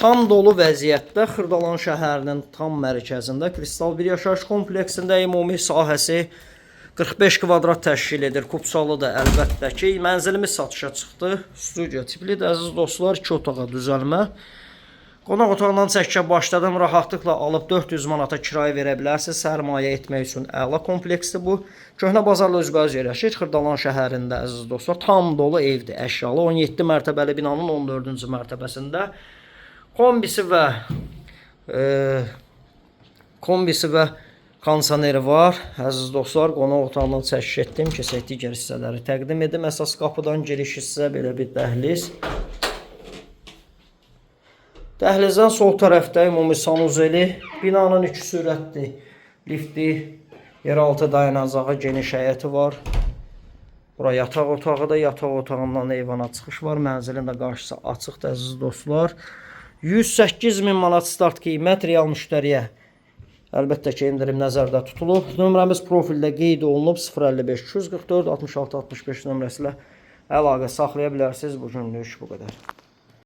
Tam dolu vəziyyətdə Xırdalan şəhərinin tam mərkəzində Kristal bir yaşayış kompleksində ümumi sahəsi 45 kvadrat təşkil edir. Kupçalıdır əlbəttə ki. Mənzilimiz satışa çıxdı. Studiya tiplidir. Əziz dostlar, 2 otağa düzəlmə. Qonaq otağından çəkə başladım. Rahatlıqla alıb 400 manata kirayə verə bilərsiniz. Sərmayə etmək üçün əla kompleksdir bu. Köhnə bazarla üzbəüz yerləşir. Xırdalan şəhərində əziz dostlar. Tam dolu evdir, əşyalı. 17 mərtəbəli binanın 14-cü mərtəbəsində kombisi və kondisioneri var. Əziz dostlar, qonaq otağından çəkiş etdim. Keçək digər hissələri təqdim edim. Əsas qapıdan giriş hissə belə bir dəhliz. Dəhlizdən sol tərəfdə ümumi sanuzeli, binanın 2 sürətli lifti, yeraltı dayanacağı, geniş həyəti var. Bura yataq otağıdır. Yataq otağından eyvana çıxış var. Mənzilin də qarşısı açıqdır əziz dostlar. 108.000 manat start qiymət real müştəriyə. Əlbəttə ki, indirim nəzərdə tutulub. Nömrəmiz profildə qeyd olunub. 055 244 66 65 nömrəsi ilə əlaqə saxlaya bilərsiniz. Bu günlük bu qədər.